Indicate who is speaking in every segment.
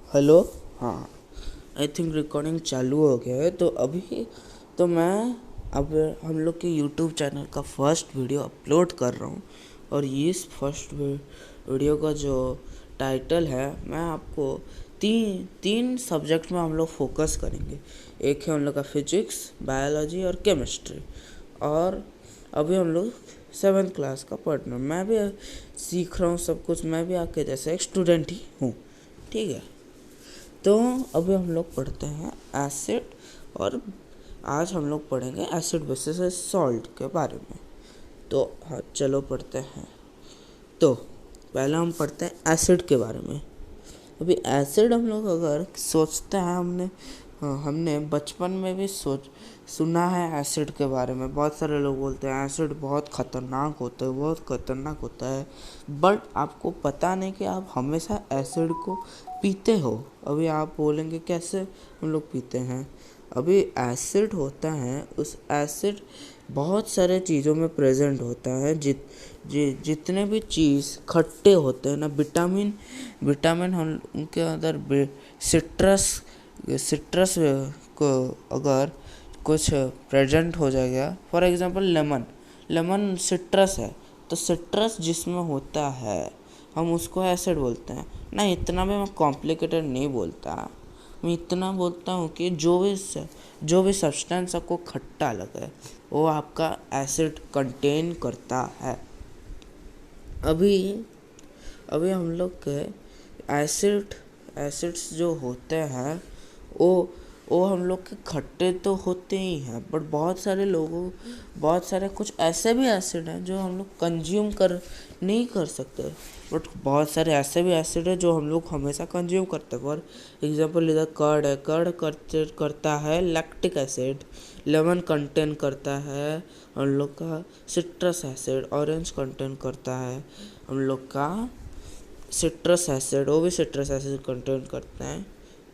Speaker 1: Hello. हाँ, I think recording चालू हो गया है। तो अभी तो मैं अब हम लोग के यूट्यूब चैनल का फर्स्ट वीडियो अपलोड कर रहा हूँ। और इस फर्स्ट वीडियो का जो टाइटल है, मैं आपको तीन तीन सब्जेक्ट में हम लोग फोकस करेंगे। एक है हम लोग का फिजिक्स, बायोलॉजी और केमिस्ट्री। और अभी हम लोग 7th क्लास का पढ़ना, मैं भी सीख रहा हूँ सब कुछ। मैं भी आपके जैसे एक स्टूडेंट ही हूँ, ठीक है। तो अभी हम लोग पढ़ते हैं एसिड, और आज हम लोग पढ़ेंगे एसिड बेसिस सॉल्ट के बारे में। तो हाँ, चलो पढ़ते हैं। तो पहले हम पढ़ते हैं एसिड के बारे में। अभी एसिड हम लोग अगर सोचते हैं, हमने बचपन में भी सुना है एसिड के बारे में। बहुत सारे लोग बोलते हैं एसिड बहुत ख़तरनाक होता है, बहुत ख़तरनाक होता है। बट आपको पता नहीं कि आप हमेशा एसिड को पीते हो। अभी आप बोलेंगे कैसे हम लोग पीते हैं। अभी एसिड होता है, उस एसिड बहुत सारे चीज़ों में प्रेजेंट होता है। जितने भी चीज़ खट्टे होते हैं ना, विटामिन हम उनके अंदर सिट्रस को अगर कुछ प्रेजेंट हो जाएगा, फॉर एग्जांपल लेमन सिट्रस है, तो सिट्रस जिसमें होता है हम उसको एसिड बोलते हैं ना। इतना भी मैं कॉम्प्लिकेटेड नहीं बोलता, मैं इतना बोलता हूँ कि जो भी सब्सटेंस आपको खट्टा लगे वो आपका एसिड कंटेन करता है। अभी अभी हम लोग के एसिड्स जो होते हैं वो वो हम लोग के खट्टे तो होते ही हैं, बट बहुत सारे कुछ ऐसे भी एसिड हैं जो हम लोग कंज्यूम कर नहीं कर सकते। बट बहुत सारे ऐसे भी एसिड है जो हम लोग हमेशा कंज्यूम करते हैं। फॉर एग्जांपल इधर कर्ड है, करता है लैक्टिक एसिड। लेमन कंटेन करता है हम लोग का सिट्रस एसिड। ऑरेंज कंटेन करता है हम लोग का सिट्रस एसिड, वो भी सिट्रस एसिड कंटेन करते हैं।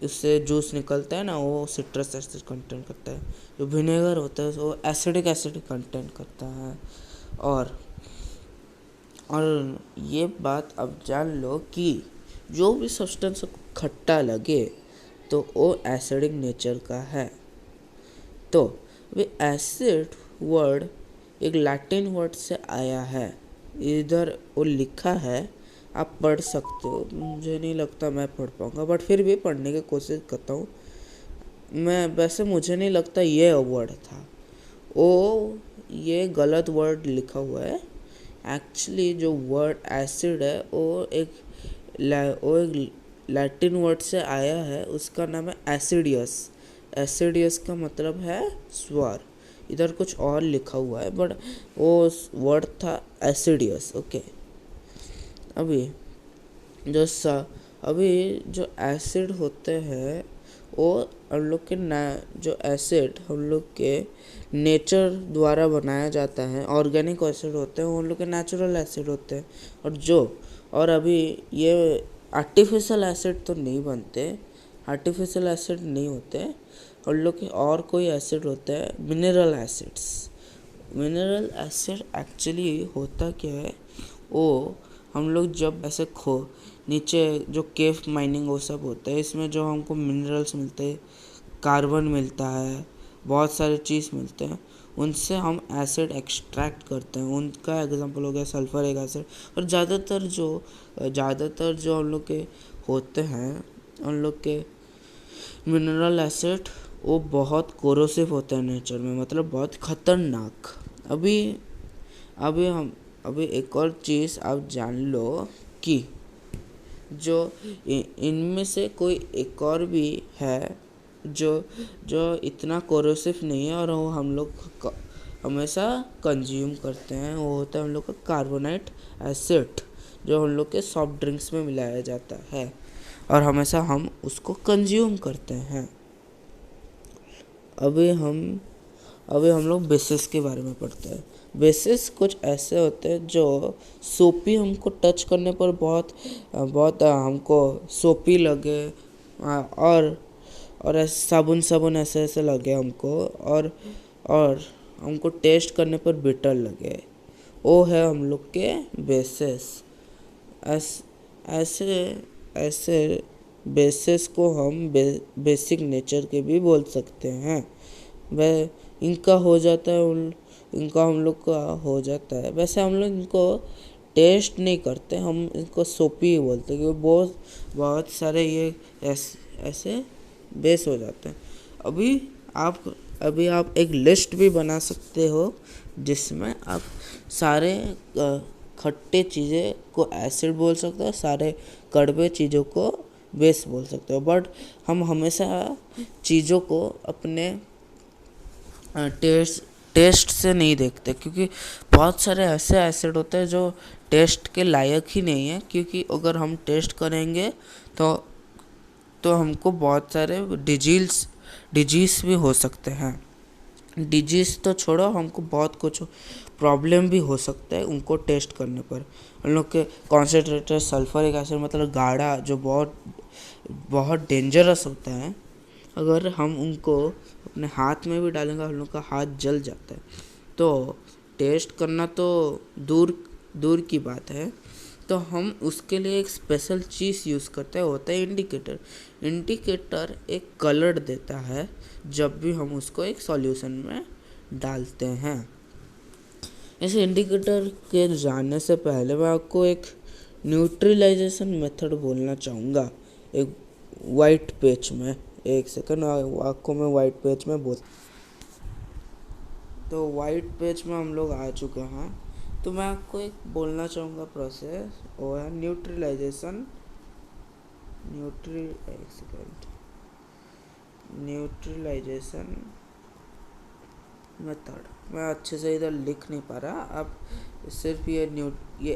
Speaker 1: इससे जूस निकलता है ना, वो सिट्रस एसिड कंटेन करता है। जो विनेगर होता है वो एसिडिक एसिड कंटेन करता है। और ये बात अब जान लो कि जो भी सब्सटेंस खट्टा लगे तो वो एसिडिक नेचर का है। तो वे एसिड वर्ड एक लैटिन वर्ड से आया है। इधर वो लिखा है, आप पढ़ सकते हो। मुझे नहीं लगता मैं पढ़ पाऊँगा, बट फिर भी पढ़ने की कोशिश करता हूँ मैं। वैसे मुझे नहीं लगता ये वर्ड था, ये गलत वर्ड लिखा हुआ है। एक्चुअली जो वर्ड एसिड है वो एक लैटिन वर्ड से आया है, उसका नाम है एसिडियस। एसिडियस का मतलब है स्वर। इधर कुछ और लिखा हुआ है, बट वो वर्ड था एसिडियस। ओके। अभी जो एसिड होते हैं वो हम लोग के जो एसिड हम लोग के नेचर द्वारा बनाया जाता है। ऑर्गेनिक एसिड होते हैं वो हम लोग के नेचुरल एसिड होते हैं। और अभी ये आर्टिफिशियल एसिड तो नहीं बनते, आर्टिफिशियल एसिड नहीं होते। और लोग के और कोई एसिड होता है mineral acids. Mineral acid actually होता क्या है, वो हम लोग जब ऐसे नीचे जो केव माइनिंग वो सब होता है, इसमें जो हमको मिनरल्स मिलते हैं, कार्बन मिलता है, बहुत सारे चीज़ मिलते हैं, उनसे हम एसिड एक्सट्रैक्ट करते हैं। उनका एग्जांपल हो गया सल्फरिक एसिड। और ज़्यादातर जो हम लोग के होते हैं, उन लोग के मिनरल एसिड वो बहुत कोरोसिव होते हैं नेचर में, मतलब बहुत खतरनाक। अभी अभी एक और चीज़ आप जान लो कि जो इनमें से कोई एक और भी है जो जो इतना कोरोसिव नहीं है और वो हम लोग हमेशा कंज्यूम करते हैं। वो होता है हम लोग का कार्बोनेट एसिड, जो हम लोग के सॉफ्ट ड्रिंक्स में मिलाया जाता है और हमेशा हम उसको कंज्यूम करते हैं। अभी हम लोग बेसिस के बारे में पढ़ते हैं। बेसिस कुछ ऐसे होते हैं जो सोपी, हमको टच करने पर बहुत हमको सोपी लगे, और ऐसे साबुन ऐसे लगे हमको, और हमको टेस्ट करने पर बिटर लगे। वो है हम लोग के बेसिस। ऐसे ऐसे बेसिस को हम बेसिक नेचर के भी बोल सकते हैं। वह इनका हो जाता है इनका हम लोग का हो जाता है। वैसे हम लोग इनको टेस्ट नहीं करते, हम इनको सोपी ही बोलते हैं, क्योंकि बहुत सारे ये ऐसे बेस हो जाते हैं। अभी आप एक लिस्ट भी बना सकते हो जिसमें आप सारे खट्टे चीज़ें को एसिड बोल सकते हो, सारे कड़वे चीज़ों को बेस बोल सकते हो। बट हम हमेशा चीज़ों को अपने टेस्ट से नहीं देखते, क्योंकि बहुत सारे ऐसे एसिड होते हैं जो टेस्ट के लायक ही नहीं है। क्योंकि अगर हम टेस्ट करेंगे तो हमको बहुत सारे डिजीज़ भी हो सकते हैं। डिजीज़ तो छोड़ो, हमको बहुत कुछ प्रॉब्लम भी हो सकता है उनको टेस्ट करने पर। उन लोग के कॉन्सेंट्रेटेड सल्फरिक एसिड मतलब गाढ़ा, जो बहुत डेंजरस होता है, अगर हम उनको अपने हाथ में भी डालेंगे हम लोग का हाथ जल जाता है। तो टेस्ट करना तो दूर की बात है, तो हम उसके लिए एक स्पेशल चीज़ यूज़ करते हैं, होता है इंडिकेटर एक कलर देता है जब भी हम उसको एक सॉल्यूशन में डालते हैं। इस इंडिकेटर के जानने से पहले मैं आपको एक न्यूट्रलाइजेशन मेथड बोलना चाहूँगा। एक वाइट पेज में, एक सेकंड आपको मैं वाइट पेज में तो वाइट पेज में हम लोग आ चुके हैं। तो मैं आपको एक बोलना चाहूँगा प्रोसेस, वो है न्यूट्रलाइजेशन मेथड। मैं अच्छे से इधर लिख नहीं पा रहा, आप सिर्फ ये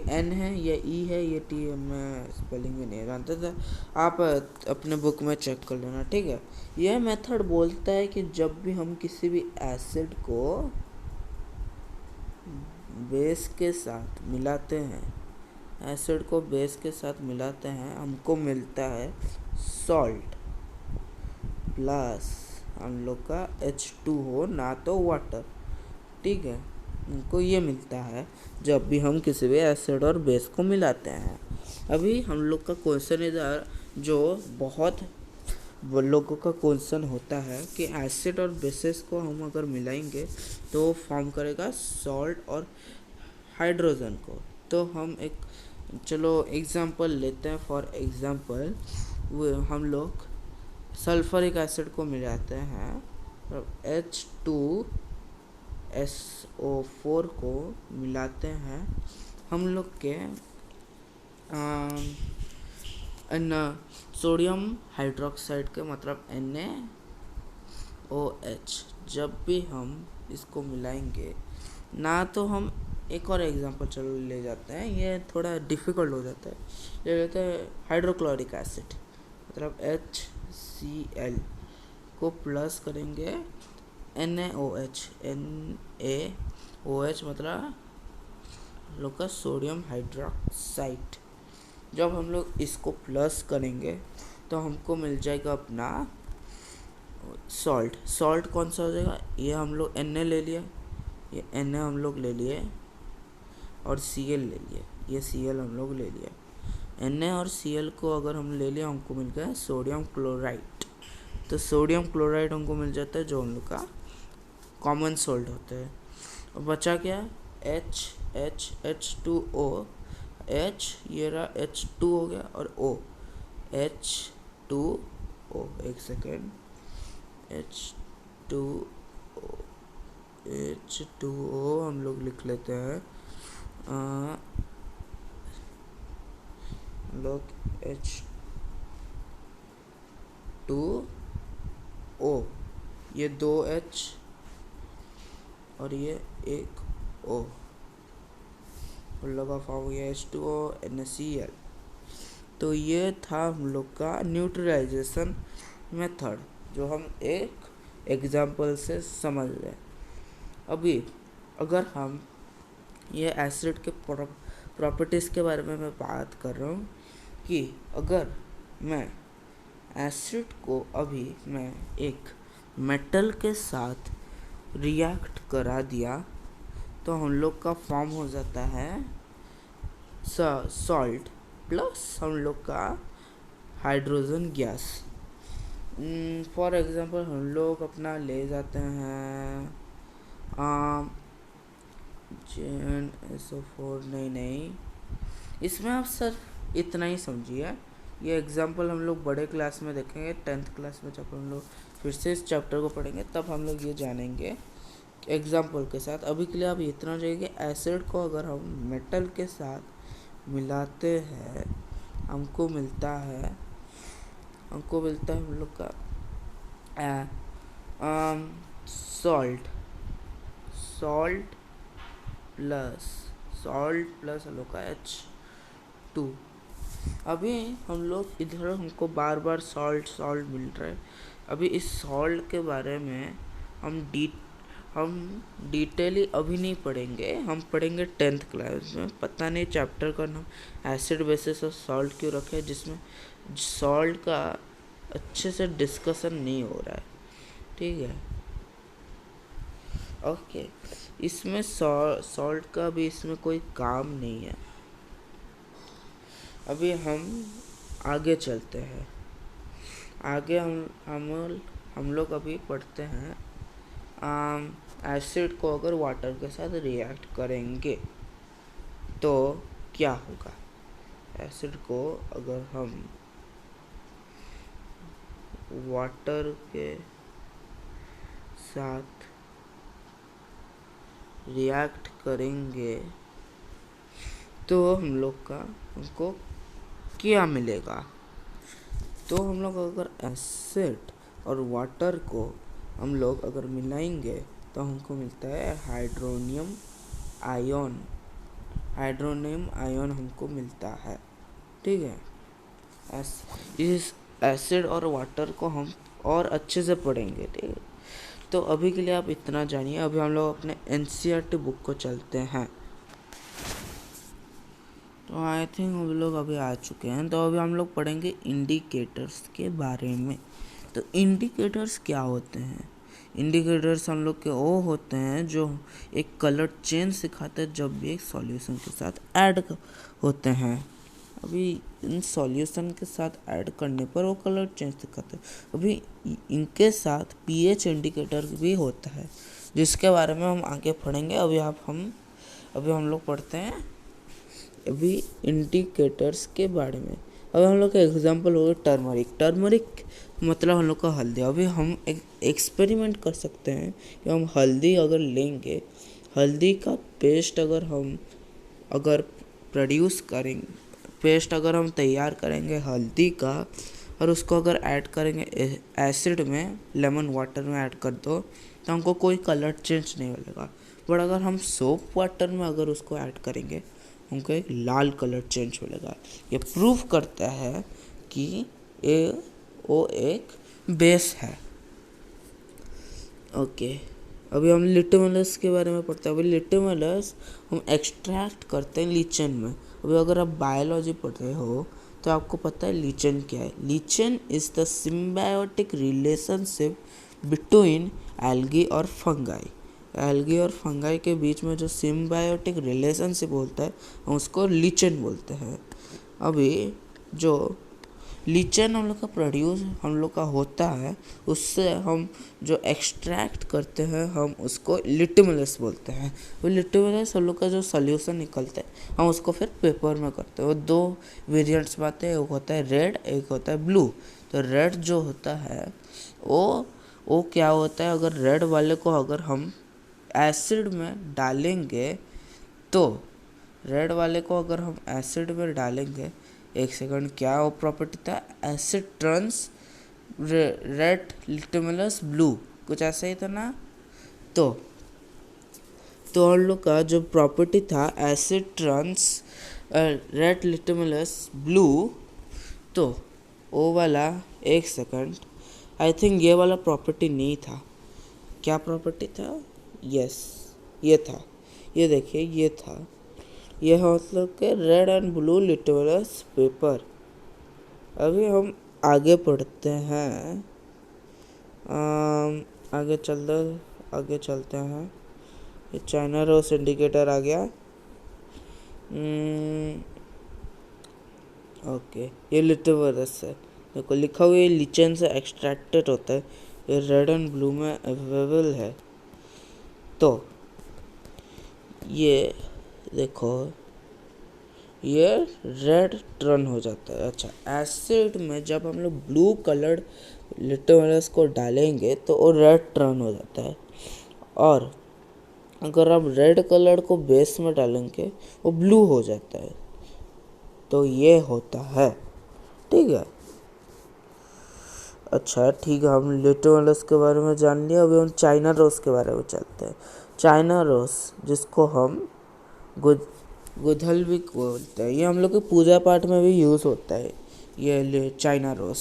Speaker 1: एन है, ये ई है, ये टी है, मैं स्पेलिंग भी नहीं जानता था, आप अपने बुक में चेक कर लेना, ठीक है। यह मेथड बोलता है कि जब भी हम किसी भी एसिड को बेस के साथ मिलाते हैं, हमको मिलता है सॉल्ट प्लस हम लोग का H2O, ना तो वाटर, ठीक है। हमको ये मिलता है जब भी हम किसी भी एसिड और बेस को मिलाते हैं। अभी हम लोग का क्वेश्चन इधर जो बहुत लोगों का क्वेश्चन होता है कि एसिड और बेसिस को हम अगर मिलाएंगे तो फॉर्म करेगा सॉल्ट और हाइड्रोजन को। तो हम चलो एग्जांपल लेते हैं। फॉर एग्जांपल हम लोग सल्फरिक एसिड को मिलाते हैं, H2SO4 को मिलाते हैं हम लोग के सोडियम हाइड्रोक्साइड के, मतलब NaOH। जब भी हम इसको मिलाएंगे ना, तो हम एक और एग्जांपल चलो ले जाते हैं, ये थोड़ा डिफ़िकल्ट हो जाता है, ले लेते हैं हाइड्रोक्लोरिक एसिड, मतलब HCl को प्लस करेंगे NaOH मतलब लोग का सोडियम हाइड्रोक्साइड। जब हम लोग इसको प्लस करेंगे तो हमको मिल जाएगा अपना सॉल्ट कौन सा हो जाएगा, ये हम लोग Na ले लिया, ये Na हम लोग ले लिए, और Cl ले लिए, ये Cl हम लोग ले लिया। Na और Cl को अगर हम ले लिया, हमको मिल गया सोडियम क्लोराइड। तो सोडियम क्लोराइड हमको मिल जाता है, जो हम लोग का कॉमन सॉल्ट होता है। और बचा क्या, H2O, H ये रहा, H2 हो गया, और O, H2O, एक सेकेंड, H2O हम लोग लिख लेते हैं, लोग H2O, ये 2 H और ये एक O, लगा फॉर्म हो गया H2O NaCl। तो ये था हम लोग का न्यूट्रलाइजेशन मेथड, जो हम एक एग्जाम्पल से समझ लें। अभी अगर हम ये एसिड के प्रॉपर्टीज़ के बारे में मैं बात कर रहा हूँ, कि अगर मैं एसिड को अभी मैं एक मेटल के साथ रिएक्ट करा दिया, तो हम लोग का फॉर्म हो जाता है सॉल्ट प्लस हम लोग का हाइड्रोजन गैस। फॉर एग्जांपल हम लोग अपना ले जाते हैं JnSO4, नहीं, इसमें आप सिर्फ इतना ही समझिए। ये एग्जांपल हम लोग बड़े क्लास में देखेंगे, 10th क्लास में जब हम लोग फिर से इस चैप्टर को पढ़ेंगे तब हम लोग ये जानेंगे एग्जांपल के साथ। अभी के लिए आप इतना जानिए कि एसिड को अगर हम मेटल के साथ मिलाते हैं हमको मिलता है हम लोग का सॉल्ट प्लस हम लोग का H2। अभी हम लोग इधर हमको बार बार सॉल्ट मिल रहा है। अभी इस सॉल्ट के बारे में हम डिटेली अभी नहीं पढ़ेंगे, हम पढ़ेंगे 10th क्लास में। पता नहीं चैप्टर का नाम एसिड बेसिस और सॉल्ट क्यों रखे, जिसमें सॉल्ट का अच्छे से डिस्कशन नहीं हो रहा है, ठीक है। ओके, इसमें सॉल्ट का भी इसमें कोई काम नहीं है। अभी हम आगे चलते हैं। आगे हम लोग अभी पढ़ते हैं एसिड को अगर वाटर के साथ रिएक्ट करेंगे तो क्या होगा। एसिड को अगर हम वाटर के साथ रिएक्ट करेंगे तो हमको क्या मिलेगा। तो हम लोग अगर एसिड और वाटर को हम लोग अगर मिलाएंगे तो हमको मिलता है हाइड्रोनियम आयन हमको मिलता है, ठीक है। इस एसिड और वाटर को हम और अच्छे से पढ़ेंगे, ठीक है। तो अभी के लिए आप इतना जानिए। अभी हम लोग अपने NCERT बुक को चलते हैं। तो आई थिंक हम लोग अभी आ चुके हैं। तो अभी हम लोग पढ़ेंगे इंडिकेटर्स के बारे में। तो इंडिकेटर्स क्या होते हैं। इंडिकेटर्स हम लोग के वो होते हैं जो एक कलर चेंज सिखाते हैं जब भी एक सॉल्यूशन के साथ ऐड होते हैं। अभी इन सॉल्यूशन के साथ ऐड करने पर वो कलर चेंज दिखाते हैं। अभी इनके साथ pH इंडिकेटर भी होता है, जिसके बारे में हम आगे पढ़ेंगे। अभी हम लोग पढ़ते हैं अभी इंडिकेटर्स के बारे में। अब हम लोग का एग्जांपल होगा टर्मरिक मतलब हम लोग का हल्दी। अभी हम एक एक्सपेरिमेंट कर सकते हैं कि हम हल्दी अगर लेंगे, हल्दी का पेस्ट अगर प्रोड्यूस करेंगे, पेस्ट अगर हम तैयार करेंगे हल्दी का, और उसको अगर ऐड करेंगे एसिड में, लेमन वाटर में ऐड कर दो तो हमको कोई कलर चेंज नहीं मिलेगा। बट अगर हम सोप वाटर में अगर उसको ऐड करेंगे हमको एक लाल कलर चेंज मिलेगा। ये प्रूव करता है कि वो एक बेस है। ओके, अभी हम लिटमस के बारे में पढ़ते हैं। अभी लिटमस हम एक्सट्रैक्ट करते हैं लीचन में। अभी अगर आप बायोलॉजी पढ़ रहे हो तो आपको पता है लीचन क्या है। Lichen is the symbiotic relationship between algae और फंगाई। एल्गी और फंगाई के बीच में जो सिम्बायोटिक रिलेशनशिप होता है हम उसको लीचन बोलते हैं। अभी जो लीचन हम लोग का होता है, उससे हम जो एक्सट्रैक्ट करते हैं हम उसको लिटमस बोलते हैं। वो लिटमस हम लोग का जो सोल्यूशन निकलता है हम उसको फिर पेपर में करते हैं। वो दो वेरिएंट्स में आते हैं, एक होता है रेड, एक होता है ब्लू। तो रेड जो होता है वो क्या होता है, अगर रेड वाले को अगर हम एसिड में डालेंगे तो रेड वाले को अगर हम एसिड में डालेंगे, एक सेकंड, क्या वो प्रॉपर्टी था, asset turns red litmus blue, कुछ ऐसा ही था ना। तो हम लोग का जो प्रॉपर्टी था asset turns red litmus blue, तो वो वाला, एक सेकंड, आई थिंक ये वाला प्रॉपर्टी नहीं था। क्या प्रॉपर्टी था, यस ये था, ये देखिए ये था, ये मतलब के red and blue litmus paper. अभी हम आगे पढ़ते हैं, आगे चलते हैं। ये चाइना रोज इंडिकेटर आ गया। ओके, ये लिटमस है। देखो लिखा हुआ है लीचेन से एक्सट्रैक्टेड होता है, ये रेड एंड ब्लू में अवेलेबल है। तो ये देखो ये रेड टर्न हो जाता है। अच्छा, एसिड में जब हम लोग ब्लू कलर्ड लिटमस को डालेंगे तो वो रेड टर्न हो जाता है, और अगर आप रेड कलर को बेस में डालेंगे वो ब्लू हो जाता है। तो ये होता है, ठीक है। अच्छा ठीक है, हम लिटमस के बारे में जान लिया। अभी हम चाइना रोज के बारे में चलते हैं। चाइना रोज, जिसको हम गुड़हल भी बोलते हैं, ये हम लोग के पूजा पाठ में भी यूज़ होता है। ये चाइना रोज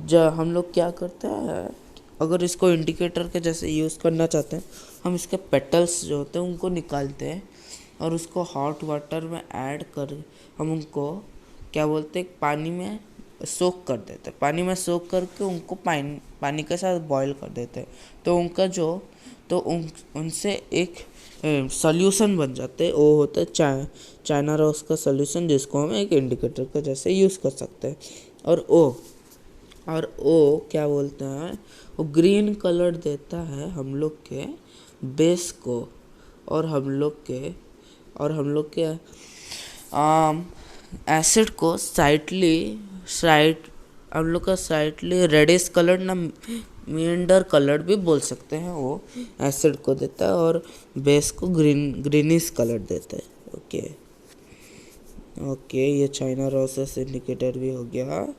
Speaker 1: जब हम लोग क्या करते हैं, अगर इसको इंडिकेटर के जैसे यूज़ करना चाहते हैं, हम इसके पेटल्स जो होते हैं उनको निकालते हैं और उसको हॉट वाटर में ऐड कर हम उनको क्या बोलते हैं, पानी में सोक कर देते हैं। पानी में सोक करके उनको पानी के साथ बॉईल कर देते हैं, तो उनका जो तो उनसे एक सॉल्यूशन बन जाते हैं। वो होता है चाइना रोज का सॉल्यूशन, जिसको हम एक इंडिकेटर के जैसे यूज़ कर सकते हैं। और ओ क्या बोलते हैं, वो ग्रीन कलर देता है हम लोग के बेस को, और हम लोग के एसिड को हम लोग का साइडली रेडिश कलर ना मिएंडर कलर भी बोल सकते हैं, वो एसिड को देता है, और बेस को ग्रीनिश कलर देता है। ओके, ये चाइना रोसेस इंडिकेटर भी हो गया।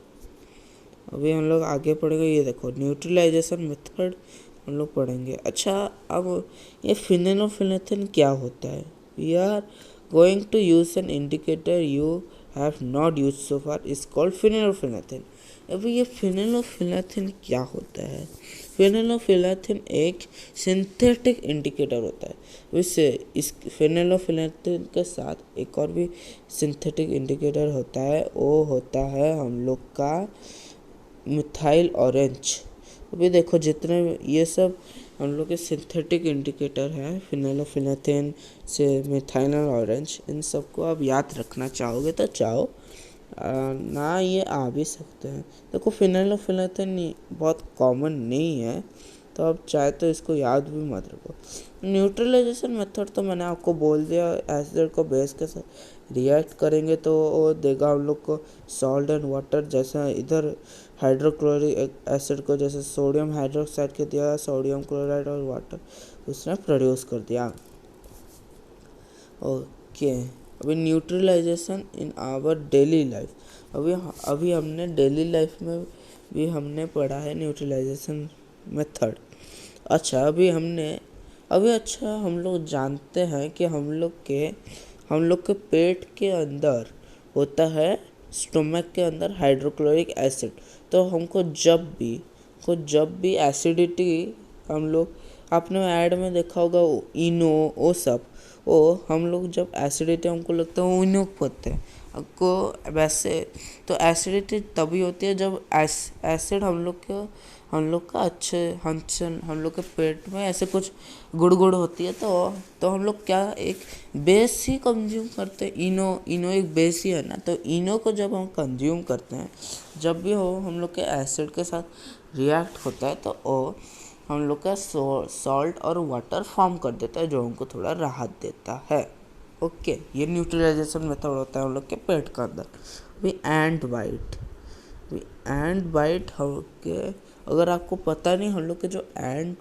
Speaker 1: अभी हम लोग आगे पढ़ेंगे, ये देखो न्यूट्रलाइजेशन मेथड हम लोग पढ़ेंगे। अच्छा, अब ये फिनेलोफिनेथिन क्या होता है? We are going to use an indicator you have not use so far, is called phenolphthalein. अभी ये फिनेलोफिनेथिन क्या होता है? फिनेलोफिनेथिन एक सिंथेटिक इंडिकेटर होता है। वैसे इस फिनेलोफिनेथिन के साथ एक और भी सिंथेटिक इंडिकेटर होता है, वो होता है हम लोग का मिथाइल ऑरेंज। अभी देखो जितने ये सब हम लोग के सिंथेटिक इंडिकेटर है, फिनेलोफिनेथिन से मिथाइल ऑरेंज, इन सबको आप याद रखना चाहोगे तो चाहो ना, ये आ भी सकते हैं। देखो फिनेलोफिनेथिन बहुत कॉमन नहीं है, तो आप चाहे तो इसको याद भी मत रखो। न्यूट्रलाइजेशन मेथड तो मैंने आपको बोल दिया, एसिड को बेस के साथ रिएक्ट करेंगे तो वो देगा हम लोग को सॉल्ट एंड वाटर। जैसा इधर हाइड्रोक्लोरिक एसिड को जैसे सोडियम हाइड्रोक्साइड के दिया, सोडियम क्लोराइड और वाटर उसने प्रोड्यूस कर दिया। ओके, अभी neutralisation in our daily life. अभी हमने डेली लाइफ में भी हमने पढ़ा है न्यूट्रलाइजेशन मेथड। अच्छा, हम लोग जानते हैं कि हम लोग के पेट के अंदर होता है, स्टोमक के अंदर हाइड्रोक्लोरिक एसिड। तो हमको जब भी एसिडिटी, हम लोग आपने ऐड में देखा होगा इनो, वो सब, वो हम लोग जब एसिडिटी हमको लगता है वो इनो पीते हैं आपको। वैसे तो एसिडिटी तभी होती है जब एसिड हम लोग के पेट में ऐसे कुछ गुड़ होती है, तो हम लोग क्या एक बेस ही कंज्यूम करते हैं। इनो एक बेस ही है ना, तो इनो को जब हम कंज्यूम करते हैं, जब भी हो हम लोग के एसिड के साथ रिएक्ट होता है, तो वो हम लोग का सॉल्ट और वाटर फॉर्म कर देता है, जो हमको थोड़ा राहत देता है। ओके, ये न्यूट्रलाइजेशन मेथड होता है हम लोग के पेट के अंदर। अभी एंड बाइट के, अगर आपको पता नहीं, हम लोग के जो एंट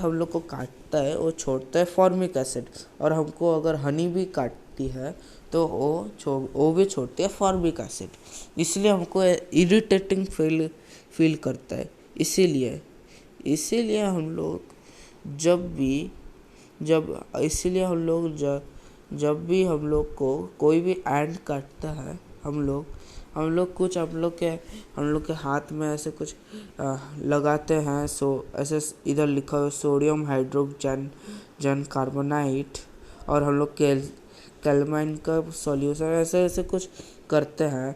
Speaker 1: हम लोग को काटता है, वो छोड़ता है फॉर्मिक एसिड, और हमको अगर हनी भी काटती है तो वो भी छोड़ती है फॉर्मिक एसिड। इसलिए हमको इरिटेटिंग फील करता है। इसीलिए हम लोग जब भी हम लोग को कोई भी एंट काटता है, हम लोग के हाथ में ऐसे कुछ लगाते हैं। ऐसे इधर लिखा हुआ सोडियम हाइड्रोजन कार्बोनाइट, और हम लोग कैलमाइन का सॉल्यूशन ऐसे कुछ करते हैं।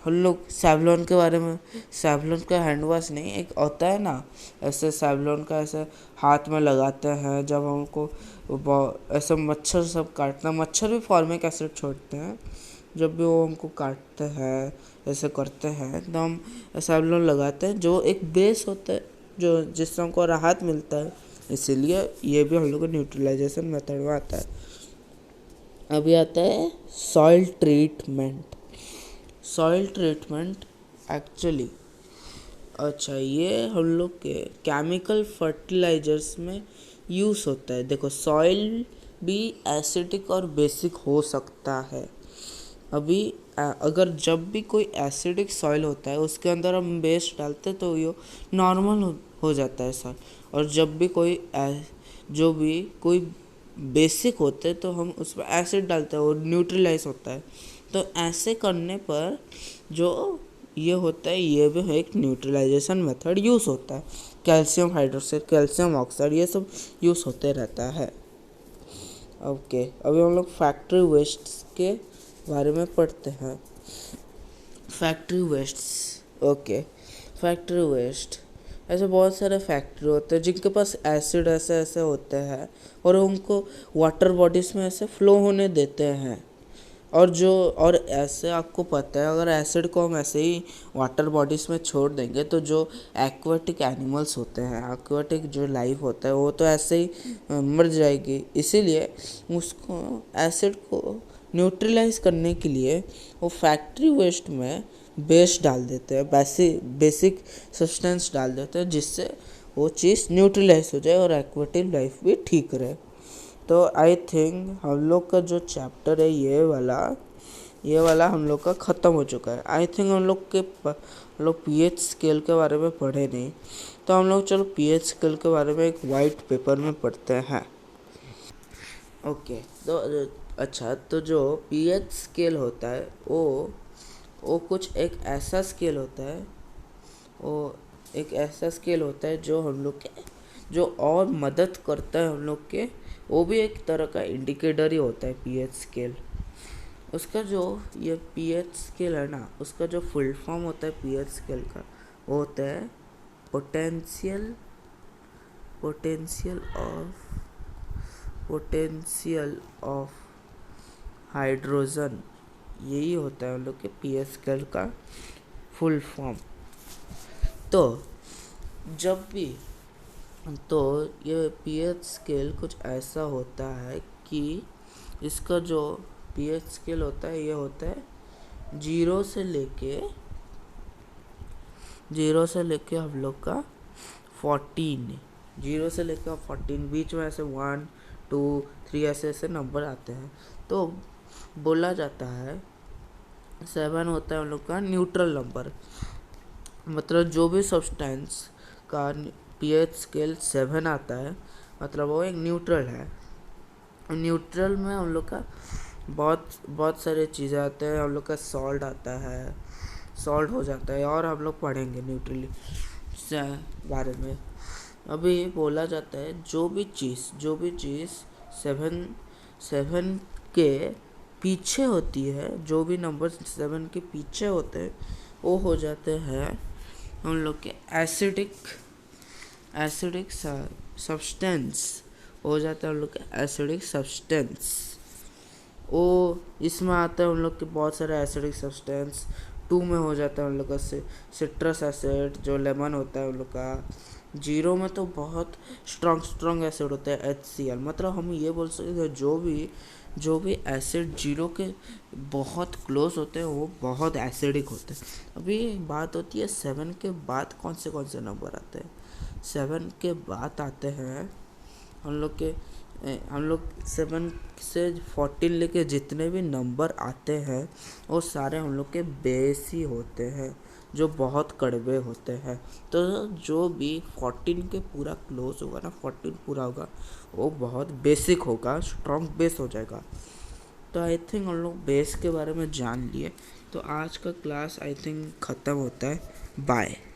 Speaker 1: हम लोग सैवलॉन के बारे में, सैवलॉन का हैंड वॉश नहीं, एक होता है ना, ऐसे सैवलॉन का ऐसे हाथ में लगाते हैं जब हमको ऐसे मच्छर सब काटना, मच्छर भी फॉर्मिक एसिड छोड़ते हैं जब भी वो हमको काटते हैं ऐसे करते हैं तो हम ऐसा हम लोग लगाते हैं जो एक बेस होता है जो जिससे हमको राहत मिलता है, इसीलिए ये भी हम लोग को न्यूट्रलाइजेशन मेथड में आता है। अभी आता है soil treatment. Soil treatment actually अच्छा ये हम लोग के केमिकल फर्टिलाइजर्स में यूज़ होता है। देखो सॉइल भी एसिडिक और बेसिक हो सकता है। अभी अगर जब भी कोई एसिडिक सॉइल होता है उसके अंदर हम बेस डालते हैं तो ये नॉर्मल हो जाता है सॉइल, और जब भी जो भी कोई बेसिक होते हैं तो हम उसमें एसिड डालते हैं और न्यूट्रलाइज होता है। तो ऐसे करने पर जो ये होता है ये भी एक न्यूट्रलाइजेशन मेथड यूज़ होता है। कैल्शियम हाइड्रोक्साइड, कैल्शियम ऑक्साइड, ये सब यूज़ होते रहता है। ओके, अभी हम लोग फैक्ट्री वेस्ट के बारे में पढ़ते हैं। Factory waste. Okay, factory waste ऐसे बहुत सारे फैक्ट्री होते हैं जिनके पास एसिड ऐसे ऐसे होते हैं और उनको वाटर बॉडीज़ में ऐसे फ्लो होने देते हैं। और ऐसे आपको पता है अगर एसिड को हम ऐसे ही वाटर बॉडीज़ में छोड़ देंगे तो जो एक्वाटिक एनिमल्स होते हैं, एक्वाटिक जो लाइफ होता है वो तो ऐसे ही मर जाएगी। इसीलिए उसको एसिड को न्यूट्रलाइज करने के लिए वो फैक्ट्री वेस्ट में बेस डाल देते हैं, बेसिक सब्सटेंस डाल देते हैं जिससे वो चीज़ न्यूट्रलाइज हो जाए और एक्वाटिक लाइफ भी ठीक रहे। तो आई थिंक हम लोग का जो चैप्टर है ये वाला हम लोग का ख़त्म हो चुका है। आई थिंक हम लोग पीएच स्केल के बारे में पढ़े नहीं, तो हम लोग चलो पीएच स्केल के बारे में एक वाइट पेपर में पढ़ते हैं। ओके, तो अच्छा तो जो पीएच स्केल होता है वो कुछ एक ऐसा स्केल होता है, वो एक ऐसा स्केल होता है जो हम लोग के जो और मदद करता है हम लोग के, वो भी एक तरह का इंडिकेटर ही होता है पीएच स्केल। उसका जो ये पीएच स्केल है ना, उसका जो फुल फॉर्म होता है पीएच स्केल का वो होता है पोटेंशियल ऑफ हाइड्रोजन। यही होता है हम लोग के पीएच स्केल का फुल फॉर्म। तो ये पीएच स्केल कुछ ऐसा होता है कि इसका जो पीएच स्केल होता है ये होता है जीरो से लेके हम लोग का 14, 0 से लेकर 14 बीच में ऐसे 1 2 3 ऐसे नंबर आते हैं। तो बोला जाता है 7 होता है हम लोग का न्यूट्रल नंबर, मतलब जो भी सब्सटेंस का पीएच स्केल 7 आता है मतलब वो एक न्यूट्रल है। न्यूट्रल में हम लोग का बहुत सारे चीज़ें आते हैं। हम लोग का सॉल्ट आता है, सॉल्ट हो जाता है, और हम लोग पढ़ेंगे न्यूट्रली से बारे में। अभी बोला जाता है जो भी चीज़ 7 के पीछे होती है, जो भी नंबर 7 के पीछे होते हैं वो हो जाते हैं हम लोग के एसिडिक सब्सटेंस हो जाता है हम लोग का एसिडिक सब्सटेंस। वो इसमें आता है हम लोग के बहुत सारे एसिडिक सब्सटेंस। 2 में हो जाता है हम लोग का सिट्रस एसिड, जो लेमन होता है हम लोग का। 0 में तो बहुत स्ट्रॉन्ग एसिड होता है HCl। मतलब हम ये बोल सकते हैं जो भी एसिड 0 के बहुत क्लोज होते हैं वो बहुत एसिडिक होते हैं। अभी बात होती है 7 के बाद कौन से नंबर आते हैं। 7 के बाद आते हैं हम लोग 7 से 14 लेके जितने भी नंबर आते हैं वो सारे हम लोग के बेस ही होते हैं जो बहुत कड़वे होते हैं। तो जो भी 14 के पूरा क्लोज होगा ना, 14 पूरा होगा, वो बहुत बेसिक होगा, स्ट्रॉन्ग बेस हो जाएगा। तो आई थिंक हम लोग बेस के बारे में जान लिए। तो आज का क्लास आई थिंक ख़त्म होता है। बाय।